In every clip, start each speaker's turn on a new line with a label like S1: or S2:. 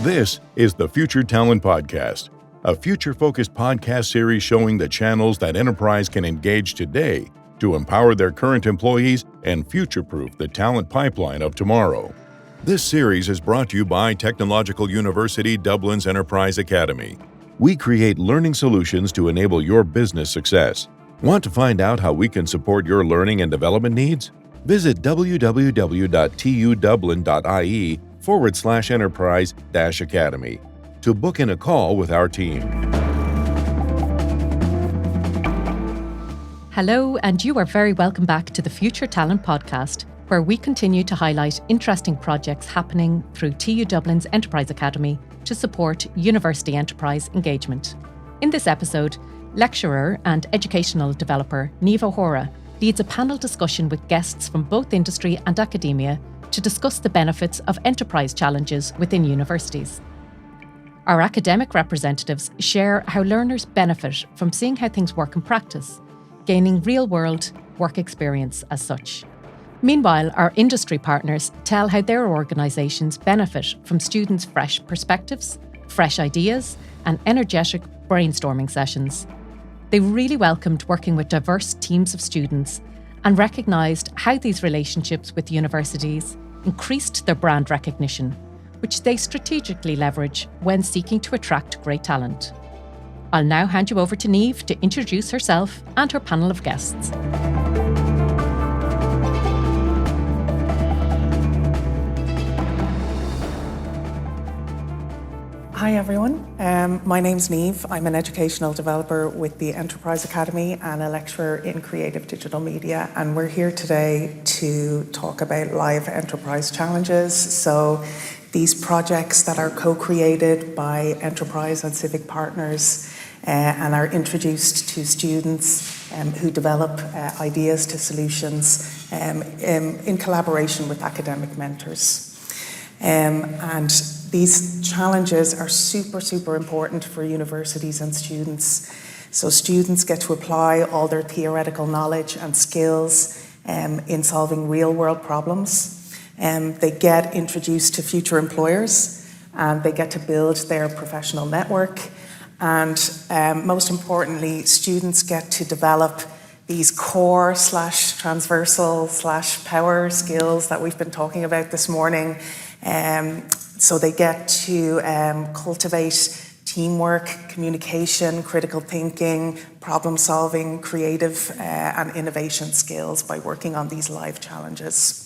S1: This is the Future Talent Podcast, a future-focused podcast series showing the channels that enterprise can engage today to empower their current employees and future-proof the talent pipeline of tomorrow. This series is brought to you by Technological University Dublin's Enterprise Academy. We create learning solutions to enable your business success. Want to find out how we can support your learning and development needs? Visit www.tudublin.ie/enterprise-academy to book in a call with our team.
S2: Hello, and you are very welcome back to the Future Talent Podcast, where we continue to highlight interesting projects happening through TU Dublin's Enterprise Academy to support university enterprise engagement. In this episode, lecturer and educational developer Niamh O'Hora leads a panel discussion with guests from both industry and academia to discuss the benefits of enterprise challenges within universities. Our academic representatives share how learners benefit from seeing how things work in practice, gaining real-world work experience as such. Meanwhile, our industry partners tell how their organisations benefit from students' fresh perspectives, fresh ideas, and energetic brainstorming sessions. They really welcomed working with diverse teams of students and recognised how these relationships with universities increased their brand recognition, which they strategically leverage when seeking to attract great talent. I'll now hand you over to Niamh to introduce herself and her panel of guests.
S3: Hi everyone, my name's Niamh. I'm an educational developer with the Enterprise Academy and a lecturer in creative digital media, and we're here today to talk about live enterprise challenges. So these projects that are co-created by enterprise and civic partners and are introduced to students who develop ideas to solutions in collaboration with academic mentors. And these challenges are super important for universities and students. So students get to apply all their theoretical knowledge and skills in solving real-world problems. They get introduced to future employers, and they get to build their professional network. And most importantly, students get to develop these core/transversal/power skills that we've been talking about this morning. So they get to cultivate teamwork, communication, critical thinking, problem solving, creative and innovation skills by working on these live challenges.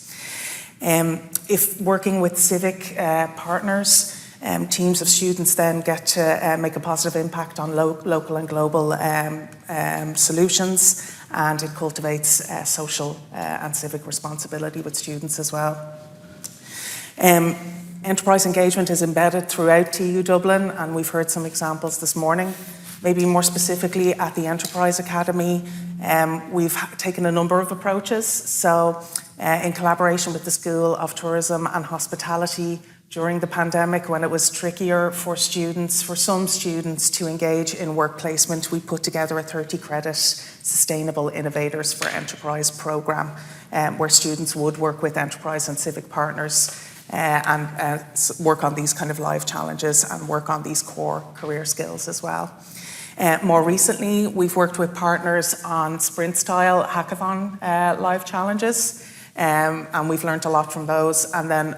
S3: If working with civic partners, teams of students then get to make a positive impact on local and global solutions, and it cultivates social and civic responsibility with students as well. Enterprise engagement is embedded throughout TU Dublin, and we've heard some examples this morning. Maybe more specifically at the Enterprise Academy, we've taken a number of approaches. So in collaboration with the School of Tourism and Hospitality during the pandemic, when it was trickier for some students to engage in work placement, we put together a 30-credit Sustainable Innovators for Enterprise programme where students would work with enterprise and civic partners and work on these kind of live challenges and work on these core career skills as well. More recently, we've worked with partners on sprint-style hackathon live challenges, and we've learned a lot from those. And then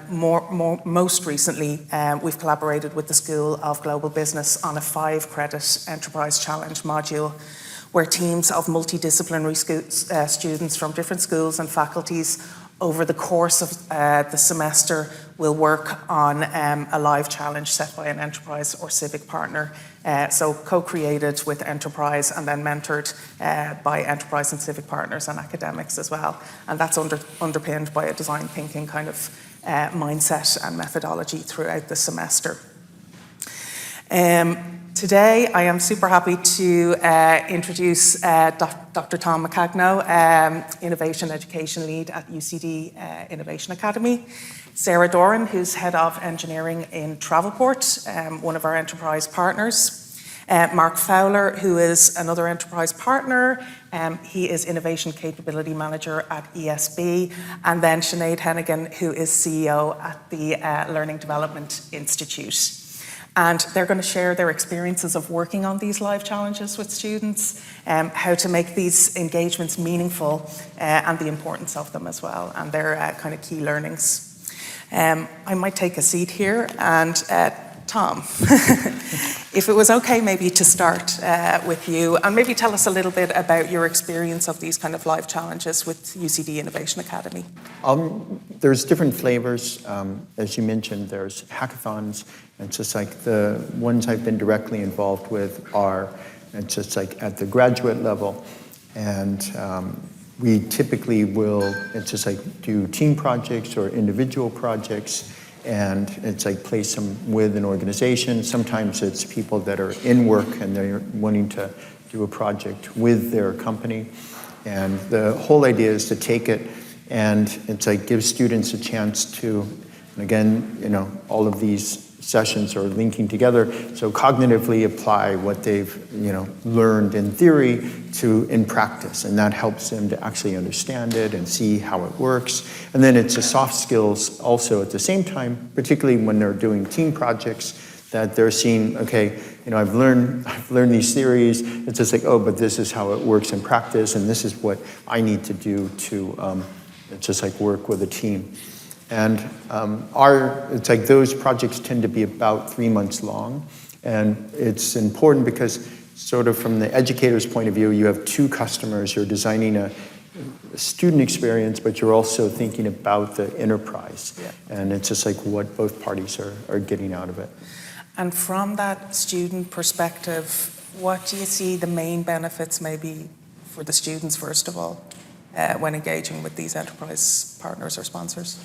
S3: most recently, we've collaborated with the School of Global Business on a 5-credit enterprise challenge module, where teams of multidisciplinary students from different schools and faculties over the course of the semester will work on a live challenge set by an enterprise or civic partner. So co-created with enterprise and then mentored by enterprise and civic partners and academics as well. And that's underpinned by a design thinking kind of mindset and methodology throughout the semester. Today, I am super happy to introduce Dr. Tom McCagno, Innovation Education Lead at UCD Innovation Academy, Sarah Doran, who's Head of Engineering in Travelport, one of our enterprise partners, Mark Fowler, who is another enterprise partner. He is Innovation Capability Manager at ESB, and then Sinead Hennigan, who is CEO at the Learning Development Institute. And they're going to share their experiences of working on these live challenges with students, how to make these engagements meaningful, and the importance of them as well, and their kind of key learnings. I might take a seat here, and Tom, if it was okay maybe to start with you, and maybe tell us a little bit about your experience of these kind of live challenges with UCD Innovation Academy.
S4: There's different flavors. As you mentioned, there's hackathons. It's just like the ones I've been directly involved with are, it's just like at the graduate level. And we typically will, it's just like do team projects or individual projects. And it's like place them with an organization. Sometimes it's people that are in work and they're wanting to do a project with their company. And the whole idea is to take it and it's like give students a chance to, and again, you know, all of these sessions are linking together, so cognitively apply what they've, you know, learned in theory to in practice, and that helps them to actually understand it and see how it works. And then it's the soft skills also at the same time, particularly when they're doing team projects, that they're seeing, okay, you know, I've learned these theories. It's just like, oh, but this is how it works in practice, and this is what I need to do to just like work with a team. And it's like those projects tend to be about 3 months long. And it's important because sort of from the educator's point of view, you have two customers. You're designing a student experience, but you're also thinking about the enterprise. Yeah. And it's just like what both parties are getting out of it.
S3: And from that student perspective, what do you see the main benefits maybe for the students, first of all, when engaging with these enterprise partners or sponsors?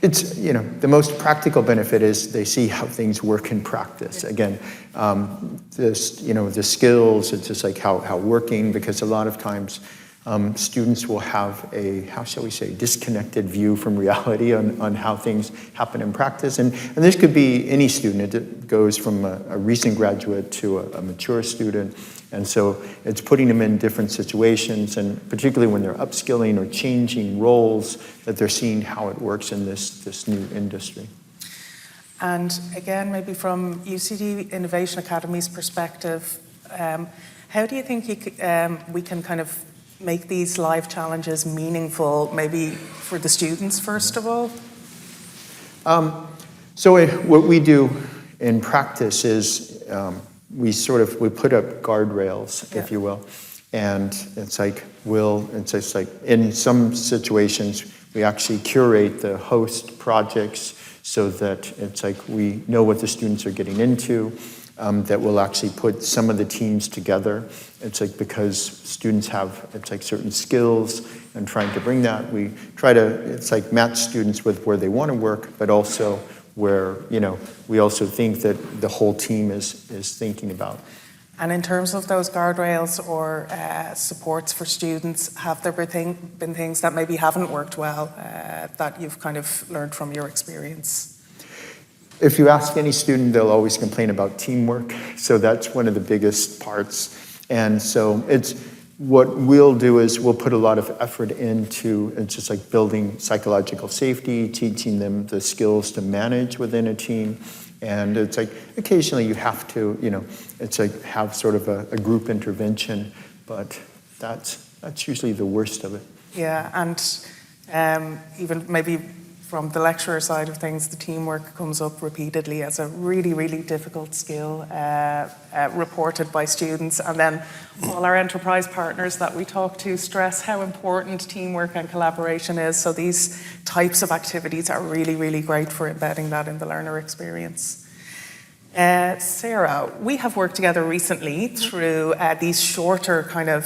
S4: It's, you know, the most practical benefit is they see how things work in practice. Again, this, you know, the skills, it's just like how working, because a lot of times students will have a, how shall we say, disconnected view from reality on how things happen in practice. And this could be any student. It goes from a recent graduate to a mature student. And so it's putting them in different situations, and particularly when they're upskilling or changing roles, that they're seeing how it works in this new industry.
S3: And again, maybe from UCD Innovation Academy's perspective, how do you think we can kind of make these live challenges meaningful, maybe for the students, first of all?
S4: So what we do in practice is we put up guardrails, if you will, and it's like in some situations we actually curate the host projects so that it's like we know what the students are getting into. That will actually put some of the teams together. It's like because students have, it's like certain skills, and trying to bring that, we try to, it's like match students with where they want to work, but also where, you know, we also think that the whole team is thinking about.
S3: And in terms of those guardrails or supports for students, have there been things that maybe haven't worked well that you've kind of learned from your experience?
S4: If you ask any student, they'll always complain about teamwork. So that's one of the biggest parts. And so it's what we'll do is we'll put a lot of effort into, it's just like building psychological safety, teaching them the skills to manage within a team. And it's like occasionally you have to, you know, it's like have sort of a group intervention, but that's usually the worst of it.
S3: Yeah, and even maybe from the lecturer side of things, the teamwork comes up repeatedly as a really, really difficult skill reported by students. And then all our enterprise partners that we talk to stress how important teamwork and collaboration is. So these types of activities are really, really great for embedding that in the learner experience. Sarah, we have worked together recently through these shorter kind of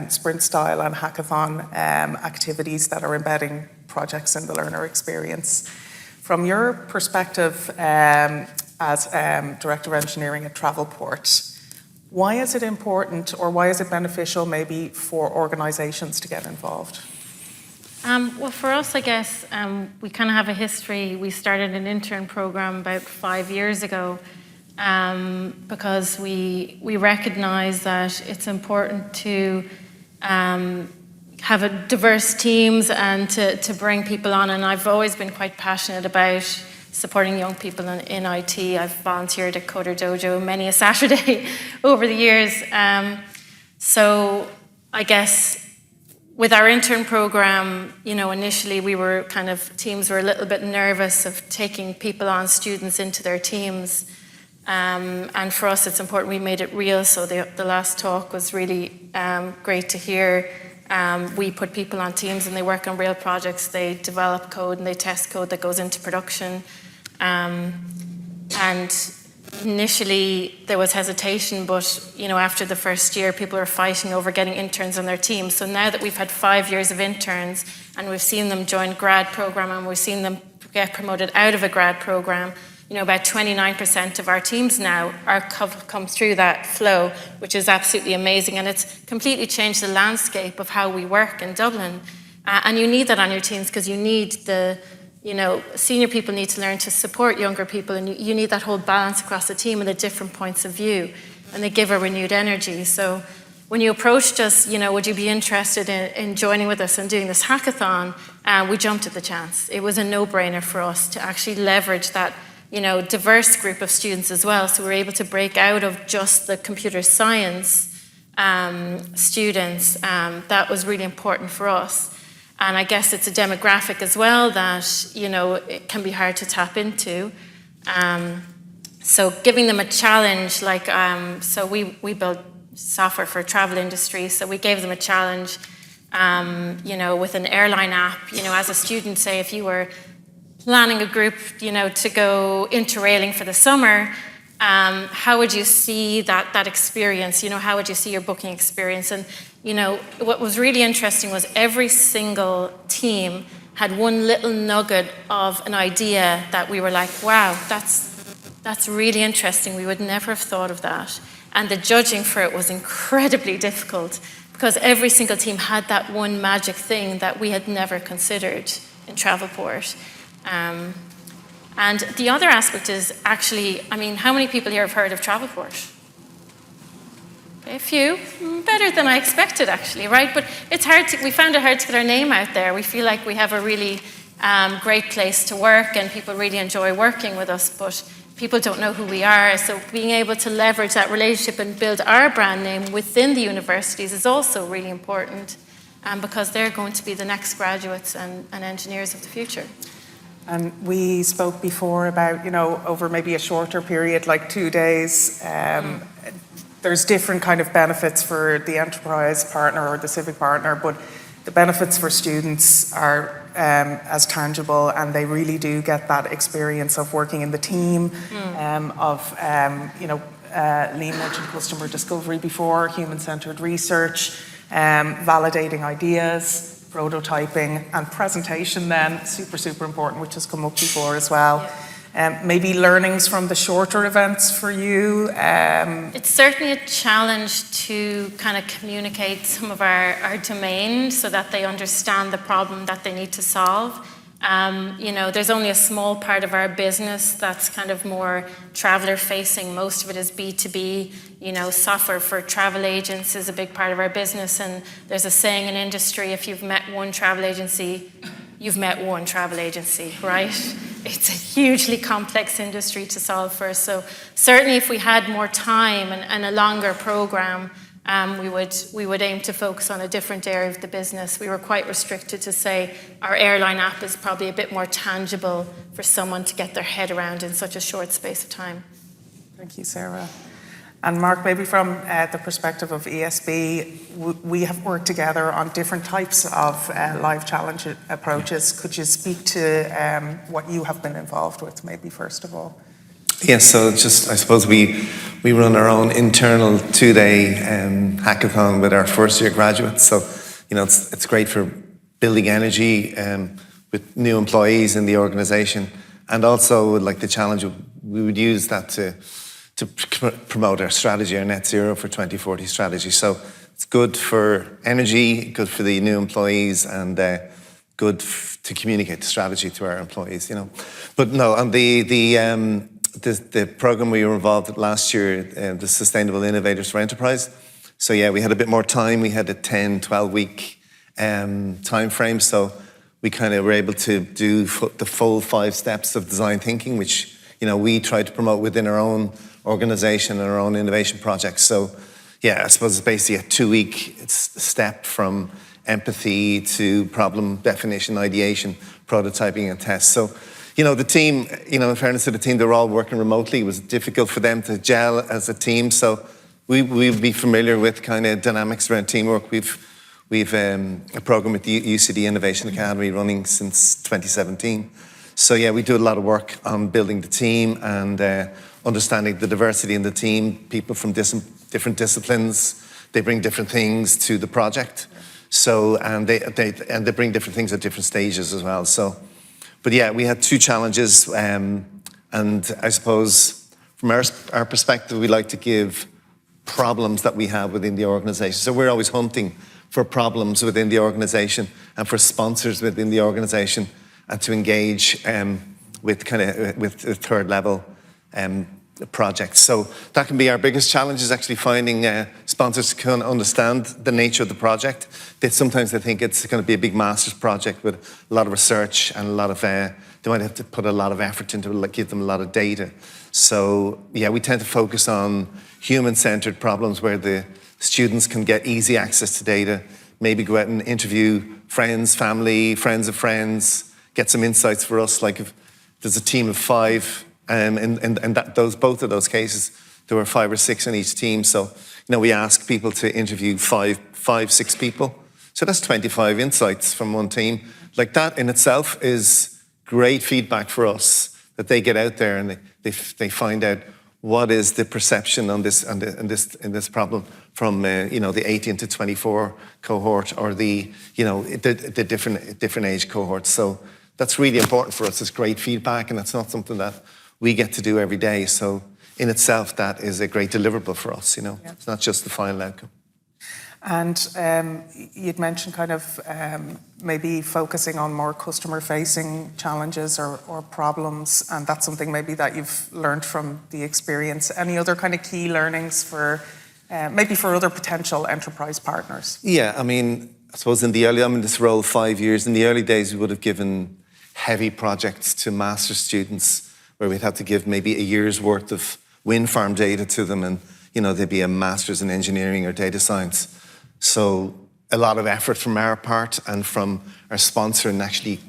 S3: sprint style and hackathon activities that are embedding projects in the learner experience. From your perspective as Director of Engineering at Travelport, why is it important or why is it beneficial maybe for organisations to get involved?
S5: Well, for us, I guess, we kind of have a history. We started an intern program about 5 years ago because we recognise that it's important to have diverse teams and to bring people on. And I've always been quite passionate about supporting young people in IT. I've volunteered at Coder Dojo many a Saturday over the years. So I guess with our intern program, initially teams were a little bit nervous of taking people on, students into their teams. And for us, it's important we made it real. So the last talk was really great to hear. We put people on teams and they work on real projects. They develop code and they test code that goes into production. And initially there was hesitation, but after the first year, people were fighting over getting interns on their team. So now that we've had 5 years of interns and we've seen them join grad program and we've seen them get promoted out of a grad program, about 29% of our teams now come through that flow, which is absolutely amazing. And it's completely changed the landscape of how we work in Dublin. And you need that on your teams because you need senior people need to learn to support younger people, and you need that whole balance across the team and the different points of view, and they give a renewed energy. So when you approached us, would you be interested in joining with us and doing this hackathon, we jumped at the chance. It was a no-brainer for us to actually leverage that diverse group of students as well. So we were able to break out of just the computer science students. That was really important for us. And I guess it's a demographic as well that, it can be hard to tap into. So giving them a challenge, so we build software for travel industry. So we gave them a challenge, with an airline app, as a student, say if you were planning a group, to go interrailing for the summer, how would you see that experience? How would you see your booking experience? And, what was really interesting was every single team had one little nugget of an idea that we were like, wow, that's really interesting. We would never have thought of that. And the judging for it was incredibly difficult because every single team had that one magic thing that we had never considered in Travelport. And the other aspect is actually, how many people here have heard of Travelport? Okay, a few. Better than I expected, actually, right? But it's we found it hard to get our name out there. We feel like we have a really great place to work and people really enjoy working with us, but people don't know who we are. So being able to leverage that relationship and build our brand name within the universities is also really important because they're going to be the next graduates and engineers of the future.
S3: And we spoke before about, over maybe a shorter period, like 2 days, there's different kind of benefits for the enterprise partner or the civic partner, but the benefits for students are as tangible, and they really do get that experience of working in the team, Liam mentioned customer discovery before, human-centered research, validating ideas, prototyping, and presentation then, super important, which has come up before as well. Yeah. Maybe learnings from the shorter events for you?
S5: It's certainly a challenge to kind of communicate some of our domain so that they understand the problem that they need to solve. There's only a small part of our business that's kind of more traveler facing. Most of it is B2B. Software for travel agents is a big part of our business. And there's a saying in industry, if you've met one travel agency, you've met one travel agency, right? It's a hugely complex industry to solve for. So certainly if we had more time and a longer program, we would aim to focus on a different area of the business. We were quite restricted to say our airline app is probably a bit more tangible for someone to get their head around in such a short space of time.
S3: Thank you, Sarah. And Mark, maybe from the perspective of ESB, we have worked together on different types of live challenge approaches. Could you speak to what you have been involved with, maybe first of all?
S6: Yes, so I suppose we run our own internal 2-day hackathon with our first year graduates. So, it's great for building energy with new employees in the organisation. And also, like the challenge, we would use that to promote our strategy, our net zero for 2040 strategy. So it's good for energy, good for the new employees, and good to communicate the strategy to our employees, But no, on the program we were involved with last year, the Sustainable Innovators for Enterprise. So yeah, we had a bit more time. We had a 10, 12-week time frame. So we kind of were able to do the full 5 steps of design thinking, which, we try to promote within our own organization and our own innovation projects. So, yeah, I suppose it's basically a 2-week step from empathy to problem definition, ideation, prototyping, and tests. So, the team, in fairness to the team, they're all working remotely. It was difficult for them to gel as a team. So we'll be familiar with kind of dynamics around teamwork. We've a program with the UCD Innovation Academy running since 2017. So yeah, we do a lot of work on building the team and understanding the diversity in the team, people from different disciplines. They bring different things to the project. So, and they bring different things at different stages as well. So, but yeah, we had 2 challenges, and I suppose from our perspective, we like to give problems that we have within the organization. So we're always hunting for problems within the organization and for sponsors within the organization, and to engage with third level projects. So that can be our biggest challenge, is actually finding sponsors who can understand the nature of the project. Sometimes they think it's going to be a big master's project with a lot of research and a lot of, they might have to put a lot of effort into it, give them a lot of data. So yeah, we tend to focus on human-centered problems where the students can get easy access to data, maybe go out and interview friends, family, friends of friends, get some insights for us. Like if there's a team of 5, and both of those cases, there were 5 or 6 in each team. So, we ask people to interview 6 people. So that's 25 insights from one team. Like that in itself is great feedback for us, that they get out there and they find out what is the perception on this in this problem from the 18 to 24 cohort, or the different age cohorts. So that's really important for us. It's great feedback, and it's not something that we get to do every day. So in itself, that is a great deliverable for us, Yeah. It's not just the final outcome.
S3: And you'd mentioned kind of maybe focusing on more customer-facing challenges or problems, and that's something maybe that you've learned from the experience. Any other kind of key learnings for maybe for other potential enterprise partners?
S6: Yeah, I suppose I'm in this role 5 years. In the early days, we would have given heavy projects to master's students, where we'd have to give maybe a year's worth of wind farm data to them, and they'd be a master's in engineering or data science. So a lot of effort from our part and from our sponsor in actually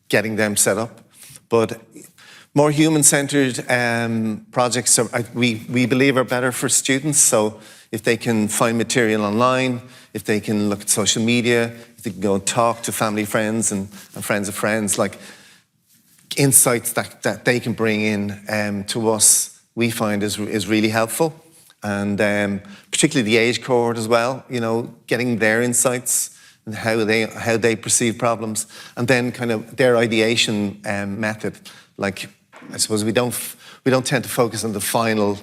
S6: getting them set up. But more human-centered projects, we believe, are better for students. So if they can find material online, if they can look at social media, if they can go and talk to family, friends, and friends of friends, like insights that they can bring in to us, we find is really helpful. And particularly the age cohort as well, getting their insights and how they perceive problems, and then kind of their ideation method. Like, I suppose we don't tend to focus on the final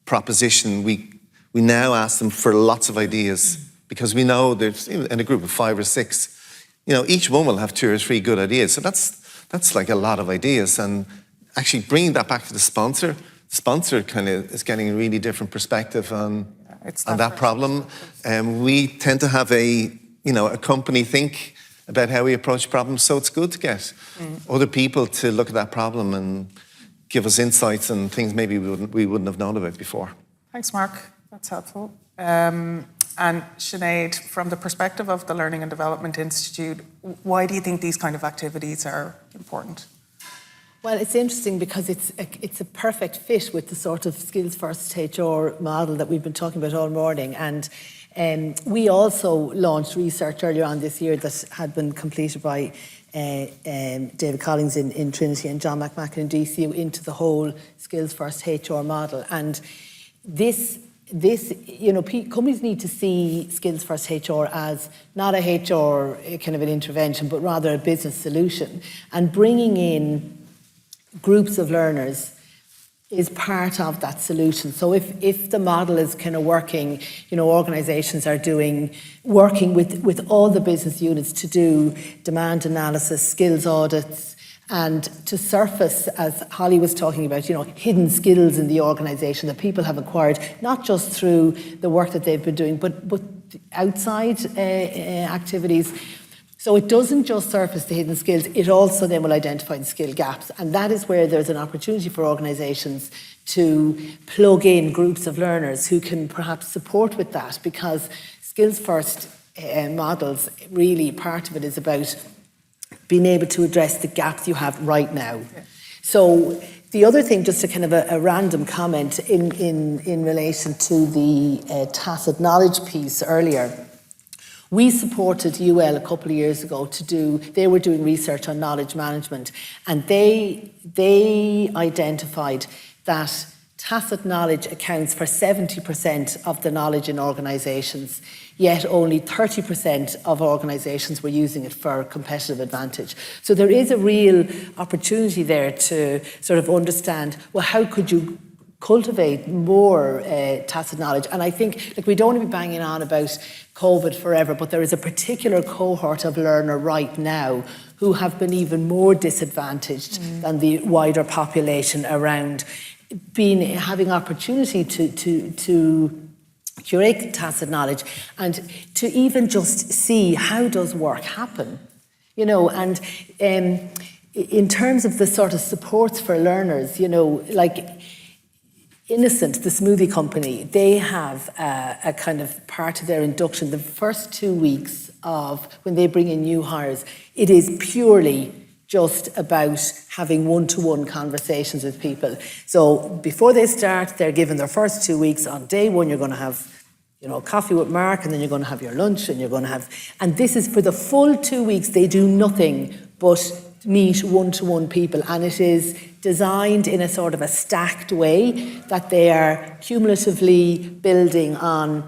S6: proposition. We now ask them for lots of ideas, because we know there's, in a group of 5 or 6, each one will have 2 or 3 good ideas. So that's like a lot of ideas, and actually bringing that back to the sponsor kind of is getting a really different perspective on that problem. We tend to have a company think about how we approach problems, so it's good to get other people to look at that problem and give us insights and things maybe we wouldn't have known about before.
S3: Thanks, Mark. That's helpful. And Sinead, from the perspective of the Learning and Development Institute, why do you think these kind of activities are important?
S7: Well, it's interesting because it's a perfect fit with the sort of skills first HR model that we've been talking about all morning. And we also launched research earlier on this year that had been completed by David Collins in Trinity and John McMacken in DCU into the whole skills first HR model. And this companies need to see skills first HR as not a HR kind of an intervention, but rather a business solution. And bringing in groups of learners is part of that solution. So if the model is kind of working, organisations are working with all the business units to do demand analysis, skills audits, and to surface, as Holly was talking about, hidden skills in the organisation that people have acquired, not just through the work that they've been doing, but outside activities. So it doesn't just surface the hidden skills, it also then will identify the skill gaps. And that is where there's an opportunity for organisations to plug in groups of learners who can perhaps support with that, because skills first models, really part of it is about being able to address the gaps you have right now. Yeah. So the other thing, just a kind of a random comment in relation to the tacit knowledge piece earlier. We supported UL a couple of years ago they were doing research on knowledge management, and they identified that tacit knowledge accounts for 70% of the knowledge in organisations, yet only 30% of organisations were using it for competitive advantage. So there is a real opportunity there to sort of understand, well, how could you cultivate more tacit knowledge? And I think, we don't want to be banging on about COVID forever, but there is a particular cohort of learner right now who have been even more disadvantaged than the wider population around having opportunity to curate tacit knowledge and to even just see how does work happen, and in terms of the sort of supports for learners, like Innocent, the smoothie company, they have a kind of part of their induction, the first 2 weeks of when they bring in new hires, it is purely just about having one-to-one conversations with people. So before they start, they're given their first 2 weeks. On day one, you're going to have, coffee with Mark, and then you're going to have your lunch, and and this is for the full 2 weeks. They do nothing but meet one-to-one people, and it is designed in a sort of a stacked way that they are cumulatively building on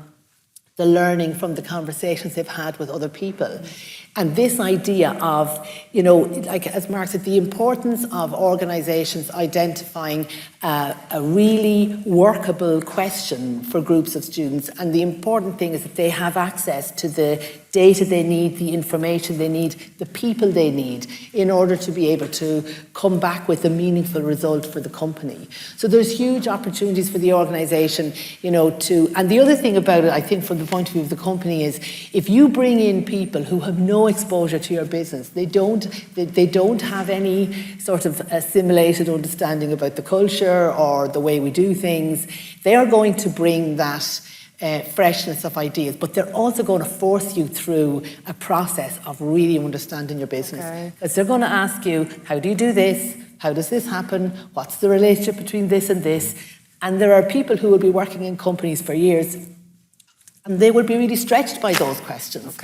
S7: the learning from the conversations they've had with other people. And this idea of, like as Mark said, the importance of organisations identifying a really workable question for groups of students. And the important thing is that they have access to the data they need, the information they need, the people they need in order to be able to come back with a meaningful result for the company. So there's huge opportunities for the organisation, and the other thing about it, I think from the point of view of the company, is if you bring in people who have no exposure to your business, they don't have any sort of assimilated understanding about the culture or the way we do things, they are going to bring that freshness of ideas, but they're also going to force you through a process of really understanding your business. Because they're going to ask you, how do you do this? How does this happen? What's the relationship between this and this? And there are people who will be working in companies for years, and they will be really stretched by those questions.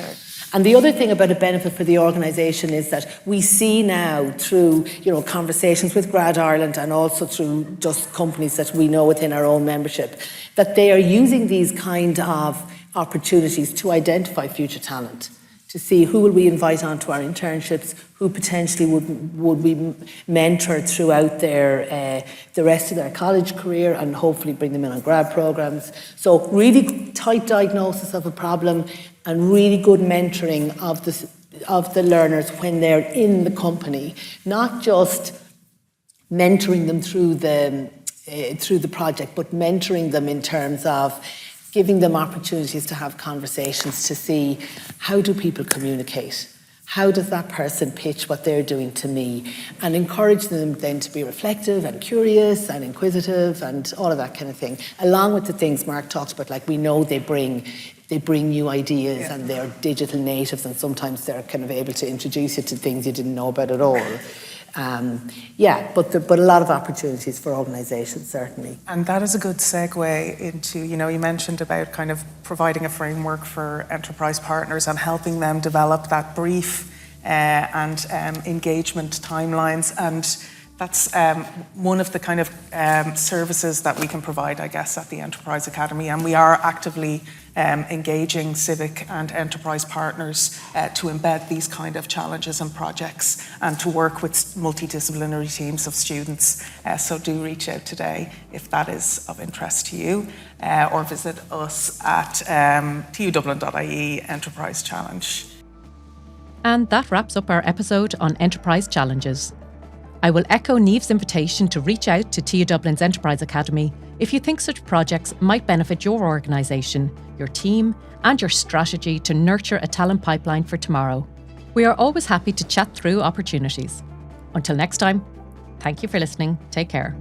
S7: And the other thing about a benefit for the organisation is that we see now through, conversations with Grad Ireland and also through just companies that we know within our own membership, that they are using these kind of opportunities to identify future talent, to see who will we invite onto our internships, who potentially would we mentor throughout the rest of their college career, and hopefully bring them in on grad programs. So really tight diagnosis of a problem and really good mentoring of the learners when they're in the company, not just mentoring them through the project, but mentoring them in terms of giving them opportunities to have conversations to see, how do people communicate? How does that person pitch what they're doing to me? And encourage them then to be reflective and curious and inquisitive and all of that kind of thing, along with the things Mark talked about, like we know they bring new ideas, and they're digital natives, and sometimes they're kind of able to introduce you to things you didn't know about at all. But a lot of opportunities for organisations, certainly.
S3: And that is a good segue into, you mentioned about kind of providing a framework for enterprise partners and helping them develop that brief and engagement timelines. And that's one of the kind of services that we can provide, I guess, at the Enterprise Academy. And we are actively engaging civic and enterprise partners to embed these kind of challenges and projects and to work with multidisciplinary teams of students. So do reach out today if that is of interest to you, or visit us at tudublin.ie Enterprise Challenge.
S2: And that wraps up our episode on Enterprise Challenges. I will echo Niamh's invitation to reach out to TU Dublin's Enterprise Academy if you think such projects might benefit your organisation, your team, and your strategy to nurture a talent pipeline for tomorrow. We are always happy to chat through opportunities. Until next time, thank you for listening. Take care.